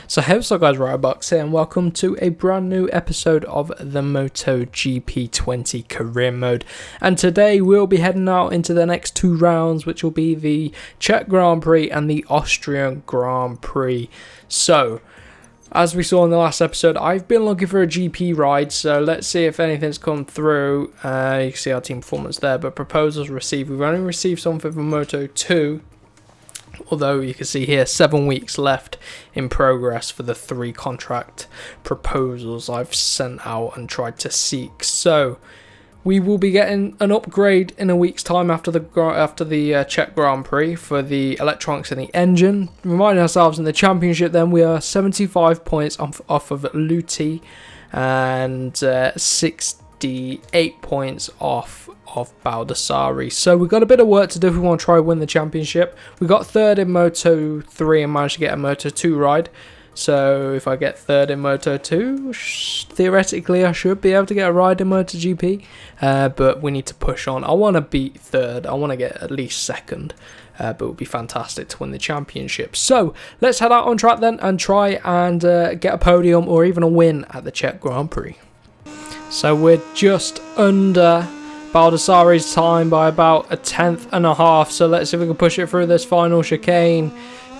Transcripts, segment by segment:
So hey what's up guys, Riotbox here and welcome to a brand new episode of the Moto GP 20 career mode. And today we'll be heading out into the next two rounds, which will be the Czech Grand Prix and the Austrian Grand Prix. So as we saw in the last episode, I've been looking for a GP ride, so let's see if anything's come through. You can see our team performance there, but proposals received. We've only received something from Moto 2. Although you can see here 7 weeks left in progress for the 3 contract proposals I've sent out and tried to seek. So we will be getting an upgrade in a week's time after the Czech Grand Prix for the electronics and the engine. Reminding ourselves in the championship then we are 75 points off of Luti and 68 points off of Baldassarri. So we've got a bit of work to do if we want to try win the championship. We got third in Moto 3 and managed to get a Moto 2 ride. So if I get third in Moto 2, theoretically I should be able to get a ride in Moto GP. But we need to push on. I want to beat third. I want to get at least second. But it would be fantastic to win the championship. So let's head out on track then and try and get a podium or even a win at the Czech Grand Prix. So we're just under Baldassarri's time by about a 1/10.5, so let's see if we can push it through this final chicane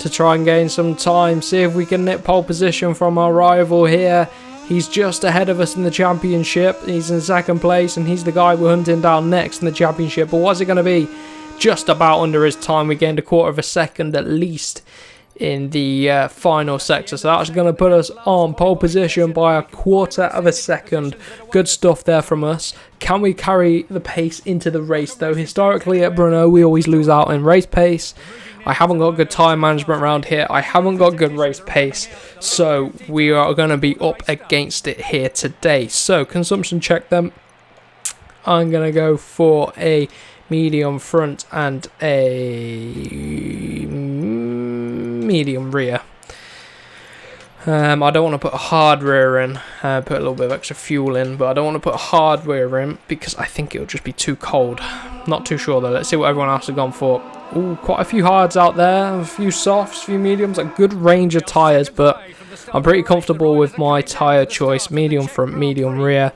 to try and gain some time, see if we can nip pole position from our rival here. He's just ahead of us in the championship, he's in second place and he's the guy we're hunting down next in the championship, but what's it going to be? Just about under his time. We gained a quarter of a second at least in the final sector, so that's going to put us on pole position by a quarter of a second. Good stuff there from us. Can we carry the pace into the race though? Historically at Brno we always lose out in race pace. I haven't got good time management around here, I haven't got good race pace, so we are going to be up against it here today. So consumption check them. I'm going to go for a medium front and a medium rear. I don't want to put a hard rear in, put a little bit of extra fuel in, but I don't want to put a hard rear in because I think it'll just be too cold. Not too sure though. Let's see what everyone else has gone for. Ooh, quite a few hards out there, a few softs, a few mediums, a good range of tyres, but I'm pretty comfortable with my tyre choice. Medium front, medium rear.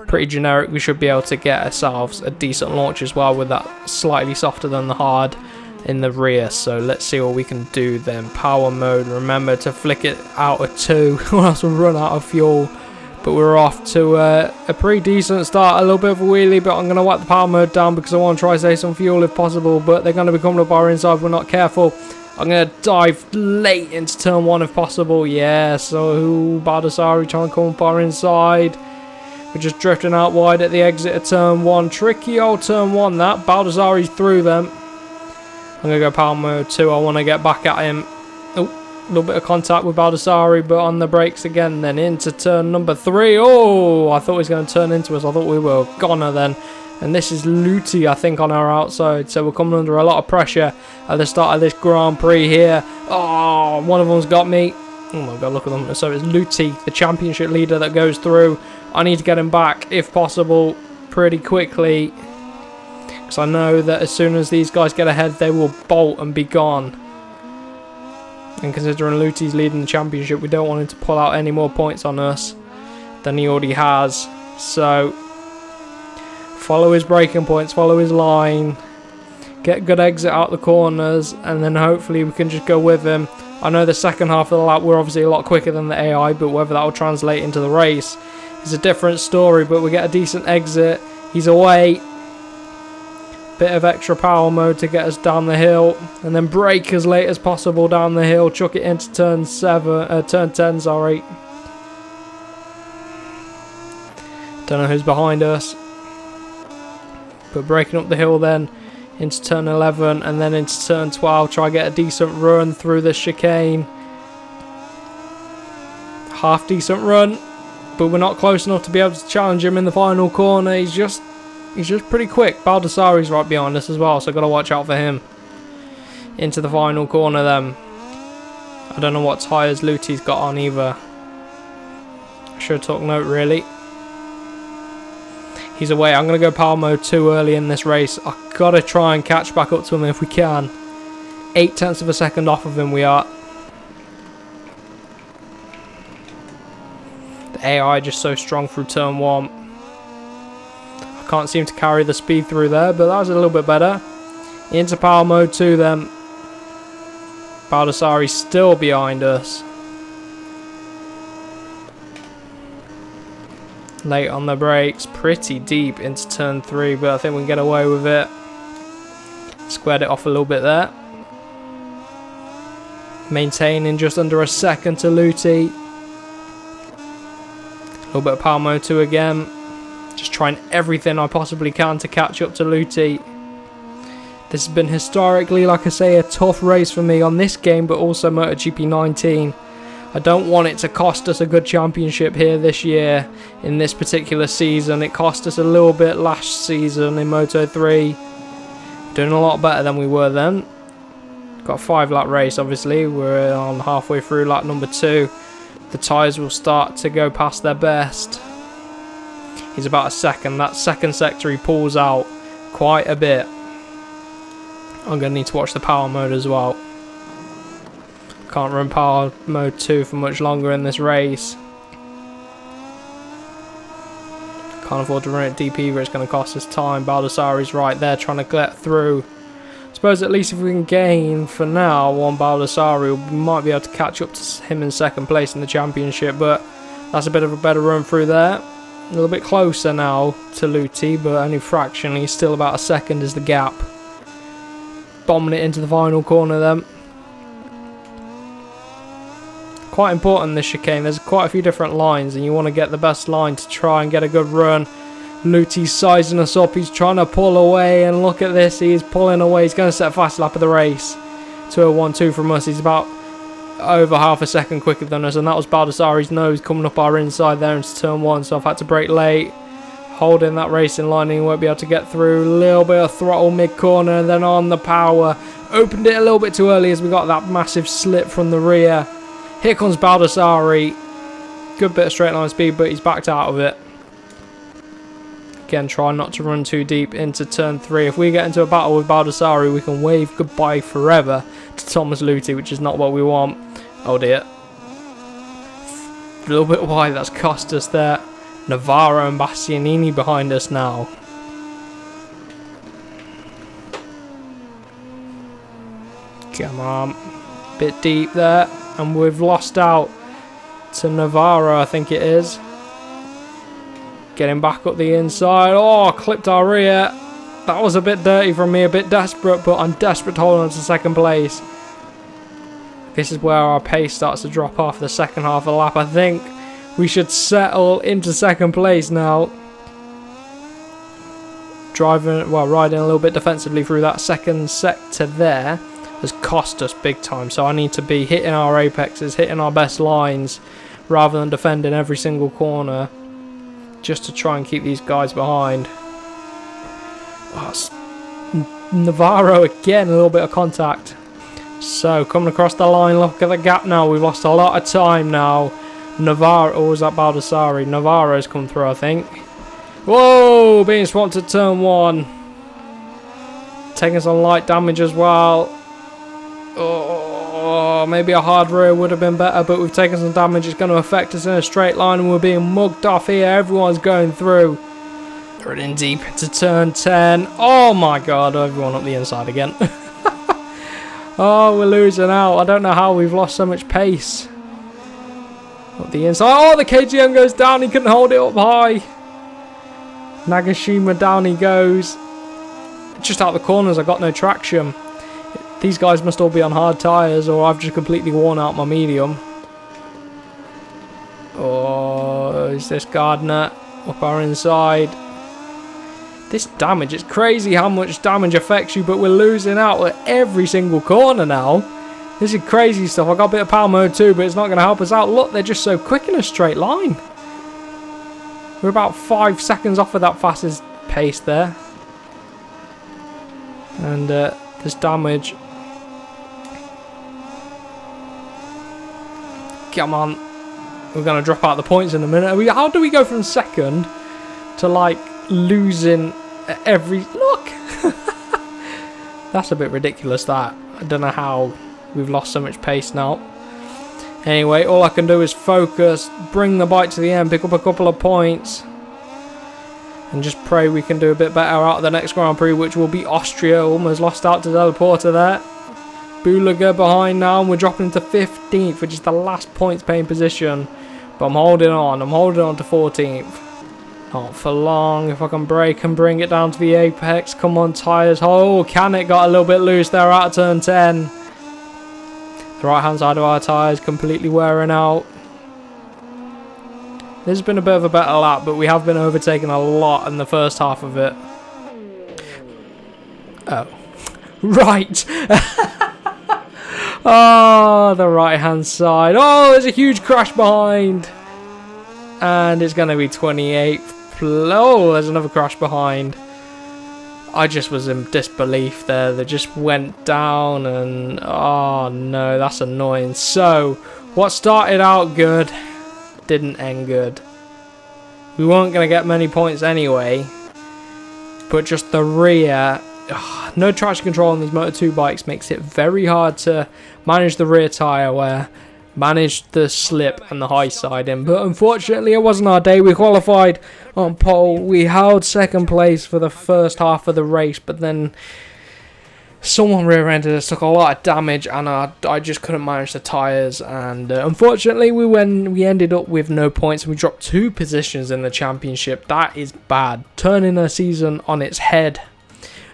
Pretty generic. We should be able to get ourselves a decent launch as well with that slightly softer than the hard in the rear. So let's see what we can do then. Power mode, remember to flick it out of 2 or else we'll run out of fuel. But we're off to a pretty decent start. A little bit of a wheelie, but I'm going to whack the power mode down because I want to try to save some fuel if possible, but they're going to be coming up our inside if we're not careful. I'm going to dive late into turn 1 if possible. Yeah, so Baldassarri trying to come up our inside. We're just drifting out wide at the exit of turn 1. Tricky old turn 1 that. Baldassarri's through them. I'm going to go power mode 2. I want to get back at him. Oh, a little bit of contact with Baldassarri, but on the brakes again. Then into turn number 3. Oh, I thought he was going to turn into us. I thought we were goner then. And this is Luti, I think, on our outside. So we're coming under a lot of pressure at the start of this Grand Prix here. Oh, one of them's got me. Oh my god, look at them. So it's Luti, the championship leader, that goes through. I need to get him back, if possible, pretty quickly. Because I know that as soon as these guys get ahead, they will bolt and be gone. And considering Luti's leading the championship, we don't want him to pull out any more points on us than he already has. So follow his braking points, follow his line, get good exit out the corners, and then hopefully we can just go with him. I know the second half of the lap we're obviously a lot quicker than the AI, but whether that will translate into the race is a different story. But we get a decent exit. He's away. Bit of extra power mode to get us down the hill, and then brake as late as possible down the hill. Chuck it into turn 10. Sorry. Don't know who's behind us, but braking up the hill then into turn 11 and then into turn 12. Try get a decent run through this chicane. Half decent run, but we're not close enough to be able to challenge him in the final corner. He's just pretty quick. Baldassarri's right behind us as well, so got to watch out for him. Into the final corner then. I don't know what tyres Luti's got on either. I should have took note really. He's away. I'm going to go power mode 2 early in this race. I've got to try and catch back up to him if we can. 0.8 of a second off of him we are. The AI just so strong through turn 1. I can't seem to carry the speed through there, but that was a little bit better. Into power mode 2 then. Baldassarri's still behind us. Late on the brakes, pretty deep into turn 3, but I think we can get away with it. Squared it off a little bit there. Maintaining just under a second to Luti. A little bit of power mode 2 again. Just trying everything I possibly can to catch up to Luti. This has been historically, like I say, a tough race for me on this game, but also MotoGP 19. I don't want it to cost us a good championship here this year in this particular season. It cost us a little bit last season in Moto 3. Doing a lot better than we were then. Got a 5-lap race, obviously. We're on halfway through lap number 2. The tyres will start to go past their best. He's about a second. That second sector he pulls out quite a bit. I'm going to need to watch the power mode as well. Can't run power mode 2 for much longer in this race. Can't afford to run it deep either, it's going to cost us time. Baldassarri's right there trying to get through. I suppose at least if we can gain for now on Baldassarri, we might be able to catch up to him in second place in the championship, but that's a bit of a better run through there. A little bit closer now to Luti, but only fractionally, still about a second is the gap. Bombing it into the final corner then. Quite important this chicane, there's quite a few different lines and you want to get the best line to try and get a good run. Luti's sizing us up, he's trying to pull away and look at this, he's pulling away, he's going to set a fast lap of the race. 2:01.2 from us, he's about over half a second quicker than us, and that was Baldassarri's nose coming up our inside there into turn 1, so I've had to brake late. Holding that racing line and he won't be able to get through. A little bit of throttle mid-corner and then on the power. Opened it a little bit too early as we got that massive slip from the rear. Here comes Baldassarri. Good bit of straight line speed, but he's backed out of it. Again, try not to run too deep into turn 3. If we get into a battle with Baldassarri, we can wave goodbye forever to Thomas Luti, which is not what we want. Oh dear. A little bit wide, that's cost us there. Navarro and Bastianini behind us now. Come on. Bit deep there. And we've lost out to Navarro, I think it is. Getting back up the inside. Oh, clipped our rear. That was a bit dirty from me, a bit desperate, but I'm desperate to hold on to second place. This is where our pace starts to drop off the second half of the lap. I think we should settle into second place now. Riding a little bit defensively through that second sector there has cost us big time. So I need to be hitting our apexes, hitting our best lines, rather than defending every single corner, just to try and keep these guys behind. Oh, Navarro again, a little bit of contact. So coming across the line, look at the gap now. We've lost a lot of time now. Navarro, or was that Baldassarri? Navarro's come through, I think. Whoa, being swamped to turn 1. Taking some light damage as well. Oh, maybe a hard rear would have been better, but we've taken some damage. It's going to affect us in a straight line and we're being mugged off here. Everyone's going through. Running deep into turn 10. Oh my god, everyone up the inside again. Oh, we're losing out. I don't know how we've lost so much pace. Up the inside. Oh, the KTM goes down. He couldn't hold it up high. Nagashima down he goes. Just out the corners, I got no traction. These guys must all be on hard tyres, or I've just completely worn out my medium. Oh, is this Gardner up our inside? This damage, it's crazy how much damage affects you, but we're losing out at every single corner now. This is crazy stuff. I got a bit of power mode too, but it's not going to help us out. Look, they're just so quick in a straight line. We're about 5 seconds off of that fastest pace there. And this damage. Come on. We're going to drop out the points in a minute. How do we go from second to like losing every... Look! That's a bit ridiculous, that. I don't know how we've lost so much pace now. Anyway, all I can do is focus, bring the bike to the end, pick up a couple of points, and just pray we can do a bit better out of the next Grand Prix, which will be Austria. Almost lost out to Della Porta there. Bulaga behind now, and we're dropping to 15th, which is the last points paying position. But I'm holding on to 14th. Not for long. If I can brake and bring it down to the apex. Come on, tyres. Oh, Kalex got a little bit loose there out of turn 10. The right hand side of our tyres completely wearing out. This has been a bit of a better lap, but we have been overtaken a lot in the first half of it. Oh. Right. Oh, the right hand side. Oh, there's a huge crash behind. And it's going to be 28th. Oh, there's another crash behind. I just was in disbelief there. They just went down and... oh, no, that's annoying. So, what started out good didn't end good. We weren't going to get many points anyway. But just the rear... no traction control on these Moto2 bikes makes it very hard to manage the rear tyre wear. Manage the slip and the high siding, but unfortunately it wasn't our day. We qualified on pole. We held second place for the first half of the race, but then someone rear-ended us, took a lot of damage, and I just couldn't manage the tyres. And unfortunately, we ended up with no points, and we dropped 2 positions in the championship. That is bad, turning a season on its head.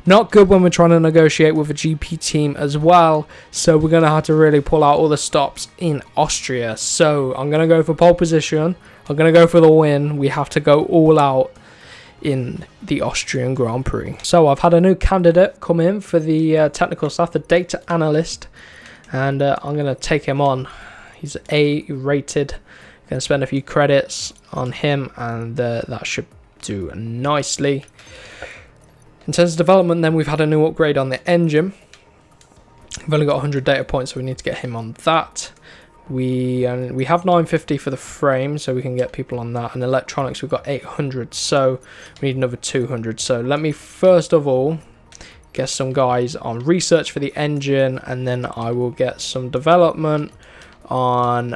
Not good when we're trying to negotiate with a GP team as well. So we're going to have to really pull out all the stops in Austria. So I'm going to go for pole position. I'm going to go for the win. We have to go all out in the Austrian Grand Prix. So I've had a new candidate come in for the technical staff, the data analyst. And I'm going to take him on. He's A rated. Going to spend a few credits on him. And that should do nicely. In terms of development, then we've had a new upgrade on the engine. We've only got 100 data points, so we need to get him on that. We have 950 for the frame, so we can get people on that. And electronics, we've got 800, so we need another 200. So let me first of all get some guys on research for the engine, and then I will get some development on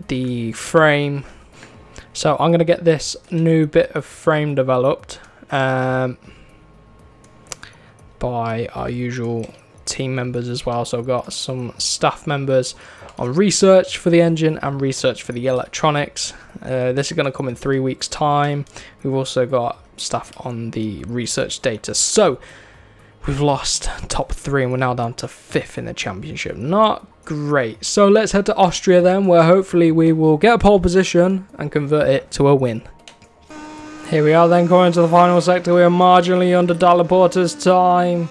the frame. So I'm going to get this new bit of frame developed. By our usual team members as well. So I've got some staff members on research for the engine and research for the electronics. This is going to come in 3 weeks time. We've also got staff on the research data. So we've lost top 3 and we're now down to 5th in the championship. Not great. So let's head to Austria then, where hopefully we will get a pole position and convert it to a win. Here we are then, going to the final sector. We are marginally under Della Porta's time.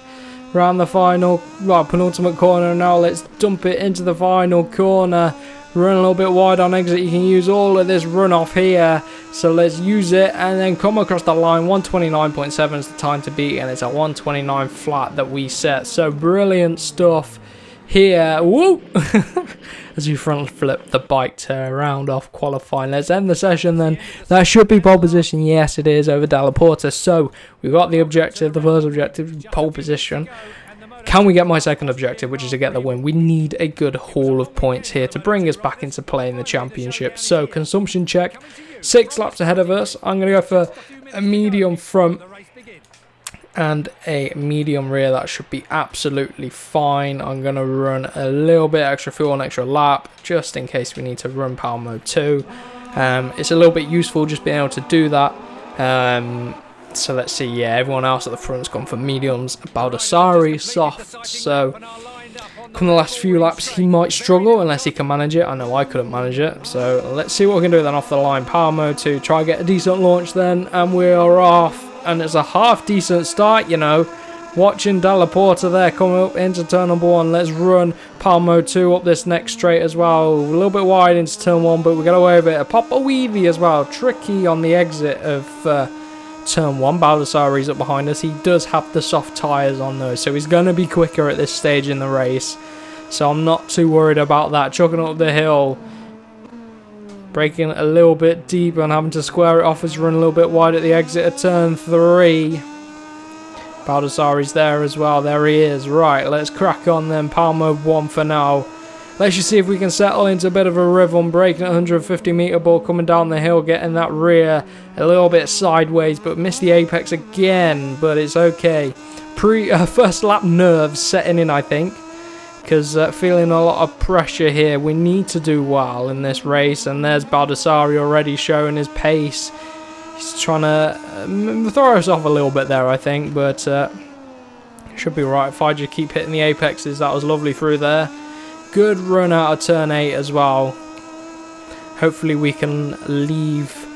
Around the final, well, penultimate corner now. Let's dump it into the final corner. Run a little bit wide on exit. You can use all of this runoff here. So let's use it and then come across the line. 129.7 is the time to beat, and it's a 129 flat that we set. So brilliant stuff here. Woo! As we front flip the bike to round off qualifying. Let's end the session then. That should be pole position. Yes, it is, over Della Porta. So we've got the objective. The first objective, pole position. Can we get my second objective, which is to get the win? We need a good haul of points here to bring us back into play in the championship. So consumption check. 6 laps ahead of us. I'm going to go for a medium front and a medium rear. That should be absolutely fine. I'm going to run a little bit extra fuel, an extra lap, just in case we need to run power mode 2. It's a little bit useful just being able to do that. So let's see. Yeah, everyone else at the front's gone for mediums. Baldassarri soft. So come the last few laps, he might struggle unless he can manage it. I know I couldn't manage it. So let's see what we can do then off the line. Power mode 2. Try and get a decent launch then, and we are off. And it's a half decent start, you know. Watching Della Porta there coming up into turn number 1. Let's run power mode 2 up this next straight as well. A little bit wide into turn 1, but we get away with it. A pop a weavy as well. Tricky on the exit of turn 1. Baldassarri's up behind us. He does have the soft tyres on those, so he's going to be quicker at this stage in the race. So I'm not too worried about that. Chucking up the hill. Braking a little bit deep and having to square it off as run a little bit wide at the exit of turn 3. Baldassarri's there as well. There he is. Right, let's crack on then. Power mode 1 for now. Let's just see if we can settle into a bit of a rhythm, breaking at 150 meter board, coming down the hill, getting that rear a little bit sideways, but missed the apex again, but it's okay. First lap nerves setting in, I think, because feeling a lot of pressure here. We need to do well in this race, and there's Baldassarri already showing his pace. He's trying to throw us off a little bit there, I think, but should be right if I just keep hitting the apexes. That was lovely through there. Good run out of turn 8 as well. Hopefully we can leave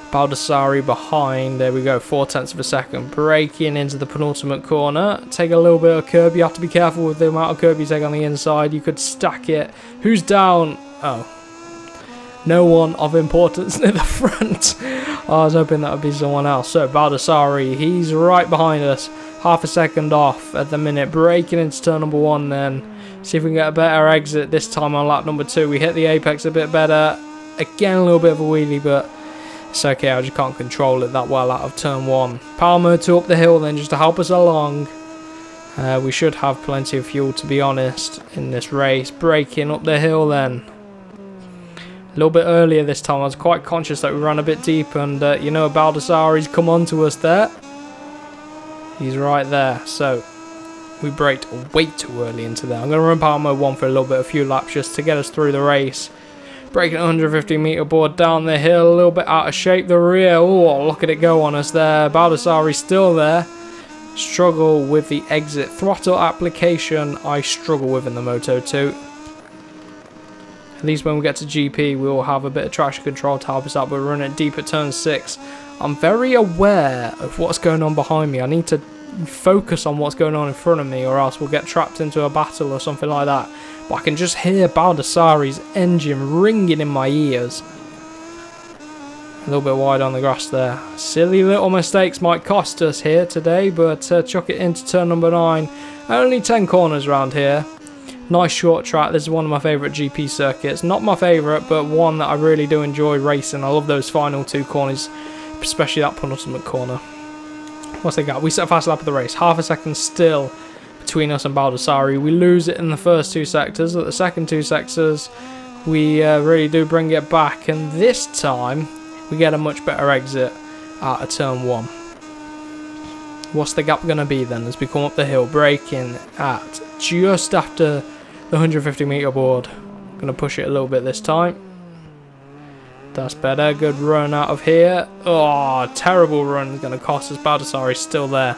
Baldassarri behind. There we go, 0.4 of a second. Braking into the penultimate corner. Take a little bit of curb. You have to be careful with the amount of curb you take on the inside. You could stack it. Who's down? Oh. No one of importance near the front. I was hoping that would be someone else. So Baldassarri, he's right behind us. Half a second off at the minute. Braking into turn number 1 then. See if we can get a better exit this time on lap number 2. We hit the apex a bit better. Again, a little bit of a wheelie, but it's okay. I just can't control it that well out of turn 1. Power mode to up the hill then, just to help us along. We should have plenty of fuel, to be honest, in this race. Braking up the hill then. A little bit earlier this time. I was quite conscious that we ran a bit deep, and you know, Baldassarri's come on to us there. He's right there, so we braked way too early into there. I'm going to run power mode 1 for a little bit, a few laps just to get us through the race. Braking 150 meter board down the hill, a little bit out of shape. The rear, oh, look at it go on us there. Baldassarri still there. Struggle with the exit. Throttle application, I struggle with in the Moto 2. At least when we get to GP, we will have a bit of traction control to help us out, but we're running deep at turn 6. I'm very aware of what's going on behind me. I need to focus on what's going on in front of me, or else we'll get trapped into a battle or something like that. But I can just hear Baldassarri's engine ringing in my ears. A little bit wide on the grass there. Silly little mistakes might cost us here today, but chuck it into turn number 9. Only 10 corners around here. Nice short track. This is one of my favourite GP circuits. Not my favourite, but one that I really do enjoy racing. I love those final 2 corners, especially that penultimate corner. What's the gap? We set a fast lap of the race. Half a second still between us and Baldassarri. We lose it in the first 2 sectors. At the second 2 sectors, we really do bring it back. And this time, we get a much better exit out of turn 1. What's the gap going to be then as we come up the hill? Braking at just after the 150 meter board. Going to push it a little bit this time. That's better. Good run out of here. Oh, terrible run. Going to cost us. Baldassarri still there.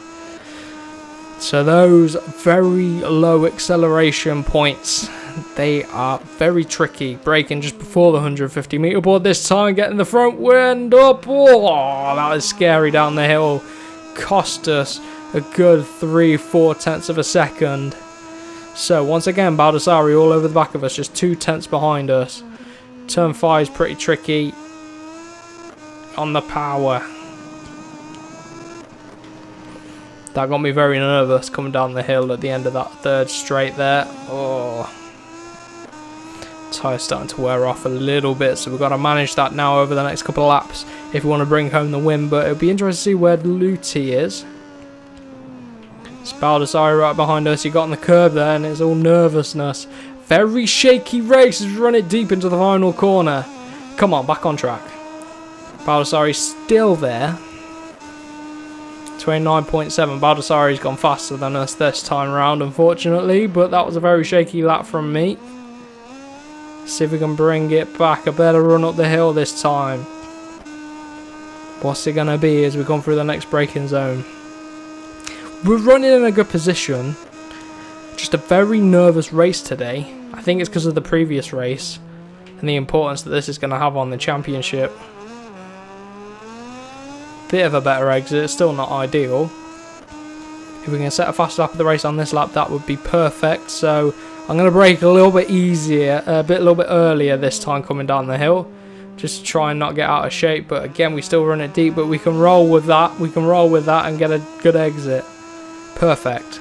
So those very low acceleration points, they are very tricky. Braking just before the 150 meter board this time. Getting the front wind up. Oh, that was scary down the hill. Cost us a good 3/4 of a second. So once again, Baldassarri all over the back of us. Just 2/10 behind us. Turn 5 is pretty tricky on the power. That got me very nervous coming down the hill at the end of that 3rd straight there. Oh, tyre's starting to wear off a little bit, so we've got to manage that now over the next couple of laps if we want to bring home the win. But it'll be interesting to see where Luti is. It's Baldassarri right behind us. He got on the curb there, and it's all nervousness. Very shaky race as we run it deep into the final corner. Come on, back on track. Baldassarri's still there. 29.7. Baldassarri's gone faster than us this time around, unfortunately, but that was a very shaky lap from me. See if we can bring it back. A better run up the hill this time. What's it going to be as we come through the next braking zone? We're running in a good position. Just a very nervous race today. I think it's because of the previous race and the importance that this is going to have on the championship. Bit of a better exit, still not ideal. If we can set a fast lap of the race on this lap, that would be perfect. So I'm going to brake a little bit easier, a little bit earlier this time coming down the hill. Just to try and not get out of shape. But again, we still run it deep, but we can roll with that. We can roll with that and get a good exit. Perfect.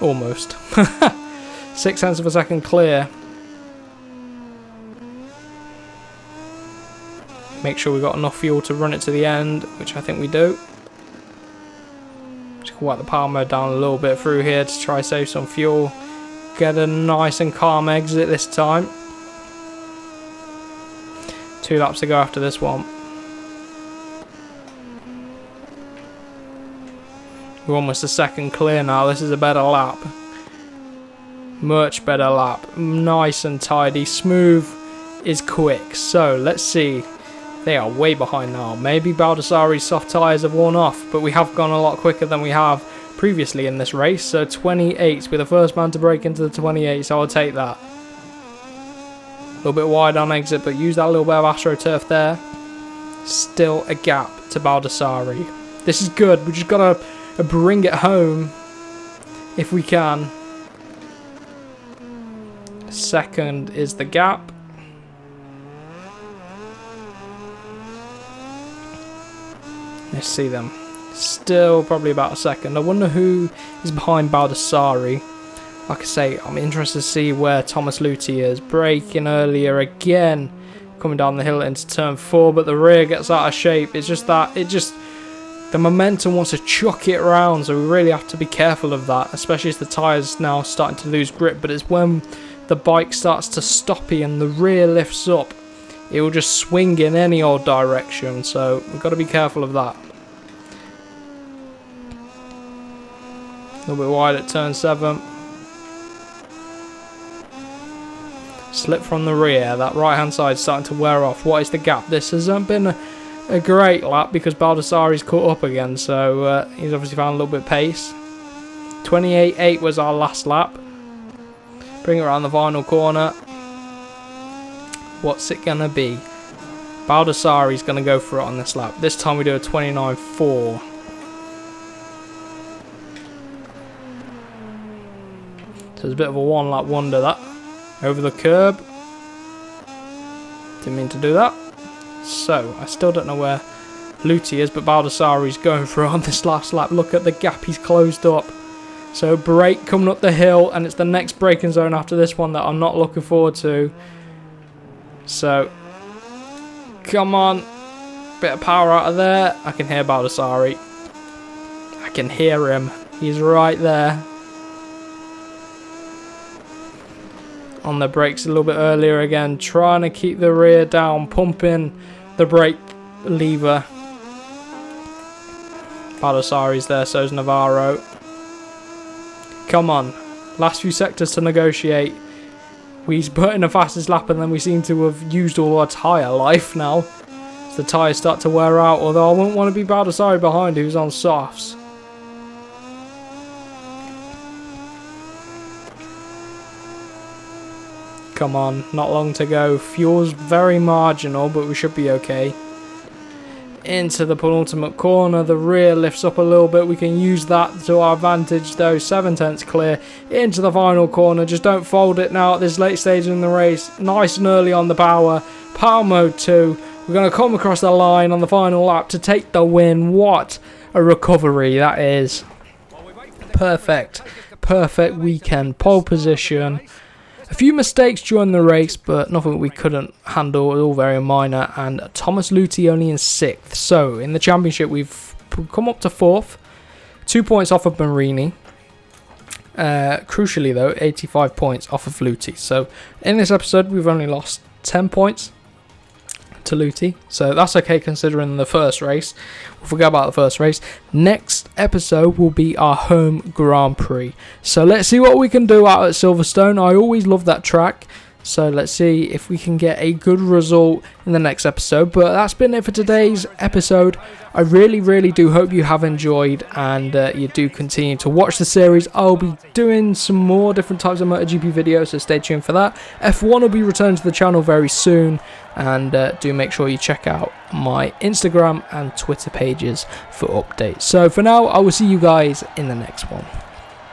Almost. 0.6 of a second clear. Make sure we got enough fuel to run it to the end, which I think we do. Just wipe the power mode down a little bit through here to try save some fuel. Get a nice and calm exit this time. 2 laps to go after this one. We're almost a second clear now. This is a better lap. Much better lap. Nice and tidy. Smooth is quick. So let's see. They are way behind now. Maybe Baldassarri's soft tyres have worn off, but we have gone a lot quicker than we have previously in this race. So 28, we're the first man to break into the 28, so I'll take that. A little bit wide on exit, but use that little bit of AstroTurf there. Still a gap to Baldassarri. This is good. We just got to bring it home if we can. Second is the gap. Let's see them. Still probably about a second. I wonder who is behind Baldassarri. Like I say, I'm interested to see where Thomas Luthi is. Braking earlier again. Coming down the hill into turn 4, but the rear gets out of shape. It's just that, the momentum wants to chuck it around, so we really have to be careful of that, especially as the tyres now starting to lose grip. But it's when the bike starts to stoppy and the rear lifts up, it will just swing in any old direction, so we've got to be careful of that. A little bit wide at turn 7. Slip from the rear. That right hand side is starting to wear off. What is the gap? This hasn't been a great lap because Baldassarri's caught up again, so he's obviously found a little bit of pace. 28.8 was our last lap. Bring it around the final corner. What's it going to be? Baldassarri's going to go for it on this lap. This time we do a 29.4. So it's a bit of a one lap wonder that. Over the curb. Didn't mean to do that. So, I still don't know where Luthi is, but Baldassarri's going for it on this last lap. Look at the gap he's closed up. So, brake coming up the hill, and it's the next braking zone after this one that I'm not looking forward to. So, come on. Bit of power out of there. I can hear Baldassarri. I can hear him. He's right there. On the brakes a little bit earlier again, trying to keep the rear down, pumping the brake lever. Baldassarri's there, so's Navarro. Come on, last few sectors to negotiate. We've put in the fastest lap and then we seem to have used all our tyre life now. As the tyres start to wear out, although I wouldn't want to be Baldassarri behind who's on softs. Come on, not long to go. Fuel's very marginal, but we should be okay. Into the penultimate corner. The rear lifts up a little bit. We can use that to our advantage, though. 7/10 clear. Into the final corner. Just don't fold it now at this late stage in the race. Nice and early on the power. Power mode 2. We're going to come across the line on the final lap to take the win. What a recovery that is. Perfect. Perfect weekend. Pole position. A few mistakes during the race, but nothing we couldn't handle. It was all very minor. And Thomas Luthi only in 6th. So, in the championship, we've come up to 4th. 2 points off of Marini. Crucially, though, 85 points off of Luthi. So, in this episode, we've only lost 10 points to Luthi. So, that's okay considering the first race. We'll forget about the first race. Next episode will be our home Grand Prix. So let's see what we can do out at Silverstone. I always love that track. So let's see if we can get a good result in the next episode. But that's been it for today's episode. I really do hope you have enjoyed and you do continue to watch the series. I'll be doing some more different types of MotoGP videos, so stay tuned for that. F1 will be returning to the channel very soon. And do make sure you check out my Instagram and Twitter pages for updates. So for now, I will see you guys in the next one.